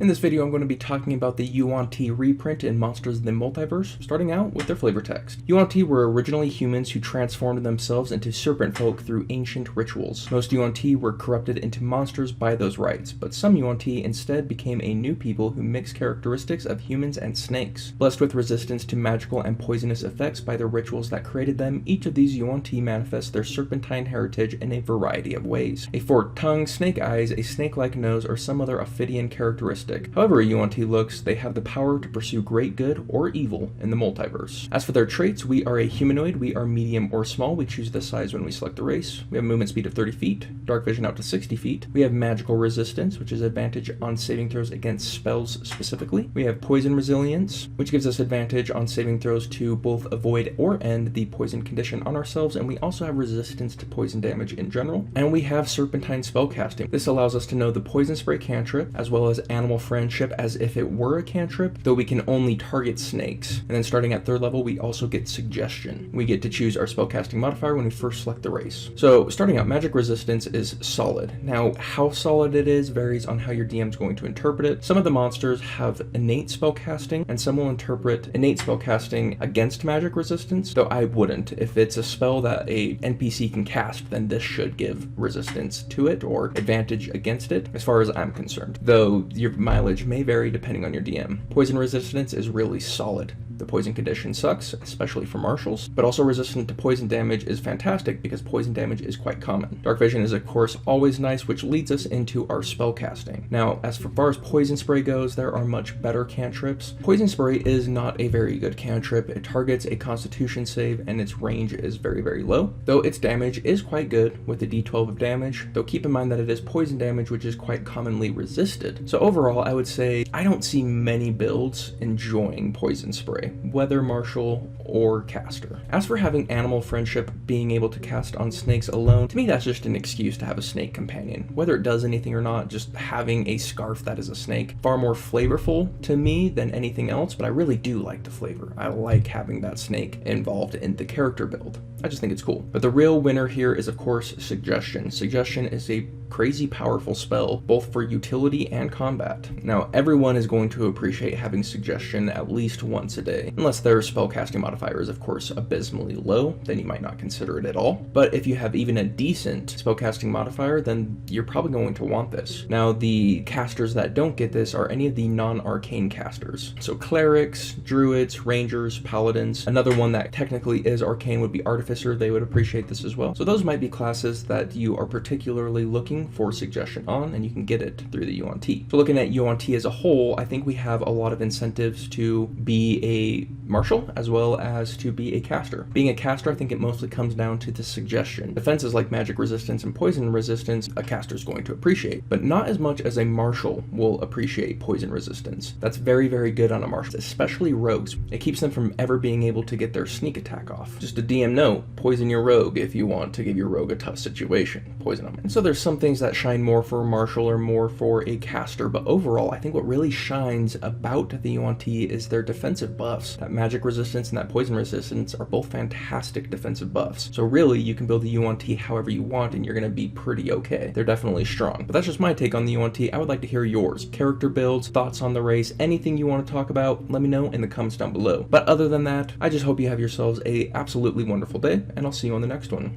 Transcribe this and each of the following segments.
In this video, I'm going to be talking about the Yuan-Ti reprint in Monsters in the Multiverse, starting out with their flavor text. Yuan-Ti were originally humans who transformed themselves into serpent folk through ancient rituals. Most Yuan-Ti were corrupted into monsters by those rites, but some Yuan-Ti instead became a new people who mix characteristics of humans and snakes. Blessed with resistance to magical and poisonous effects by the rituals that created them, each of these Yuan-Ti manifest their serpentine heritage in a variety of ways. A forked tongue, snake eyes, a snake-like nose, or some other Ophidian characteristic. However a Yuan-Ti looks, they have the power to pursue great good or evil in the multiverse. As for their traits, we are a humanoid, we are medium or small, we choose the size when we select the race. We have movement speed of 30 feet, dark vision out to 60 feet. We have magical resistance, which is advantage on saving throws against spells specifically. We have poison resilience, which gives us advantage on saving throws to both avoid or end the poison condition on ourselves, and we also have resistance to poison damage in general. And we have serpentine spellcasting. This allows us to know the poison spray cantrip, as well as animal friendship as if it were a cantrip, though we can only target snakes. And then starting at 3rd level, we also get suggestion. We get to choose our spellcasting modifier when we first select the race. So starting out, magic resistance is solid. Now, how solid it is varies on how your DM is going to interpret it. Some of the monsters have innate spellcasting, and some will interpret innate spellcasting against magic resistance, though I wouldn't. If it's a spell that a NPC can cast, then this should give resistance to it or advantage against it, as far as I'm concerned, though your mileage may vary depending on your DM. Poison resistance is really solid. The poison condition sucks, especially for marshals, but also resistant to poison damage is fantastic because poison damage is quite common. Dark vision is of course always nice, which leads us into our spell casting. Now, as far as poison spray goes, there are much better cantrips. Poison spray is not a very good cantrip. It targets a constitution save and its range is very low, though its damage is quite good with a d12 of damage, though keep in mind that it is poison damage, which is quite commonly resisted. So overall, I would say I don't see many builds enjoying poison spray, whether martial or caster. As for having animal friendship, being able to cast on snakes alone, to me that's just an excuse to have a snake companion. Whether it does anything or not, just having a scarf that is a snake, far more flavorful to me than anything else, but I really do like the flavor. I like having that snake involved in the character build. I just think it's cool. But the real winner here is of course suggestion. Suggestion is a crazy powerful spell, both for utility and combat. Now, everyone is going to appreciate having suggestion at least once a day, unless their spellcasting modifier is of course abysmally low, then you might not consider it at all. But if you have even a decent spellcasting modifier, then you're probably going to want this. Now, the casters that don't get this are any of the non-arcane casters. So clerics, druids, rangers, paladins. Another one that technically is arcane would be artificer. They would appreciate this as well. So those might be classes that you are particularly looking for suggestion on, and you can get it through the Yuan-Ti. So looking at Yuan-Ti as a whole, I think we have a lot of incentives to be a martial as well as to be a caster. Being a caster, I think it mostly comes down to the suggestion. Defenses like magic resistance and poison resistance, a caster is going to appreciate, but not as much as a martial will appreciate poison resistance. That's very good on a martial, especially rogues. It keeps them from ever being able to get their sneak attack off. Just a DM note, poison your rogue if you want to give your rogue a tough situation. Poison them. And so there's some things that shine more for a martial or more for a caster, but overall, I think what really shines about the Yuan-Ti is their defensive buffs. That magic resistance and that poison resistance are both fantastic defensive buffs. So really, you can build the Yuan-Ti however you want and you're going to be pretty okay. They're definitely strong. But that's just my take on the Yuan-Ti. I would like to hear yours. Character builds, thoughts on the race, anything you want to talk about, let me know in the comments down below. But other than that, I just hope you have yourselves a absolutely wonderful day, and I'll see you on the next one.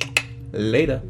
Later.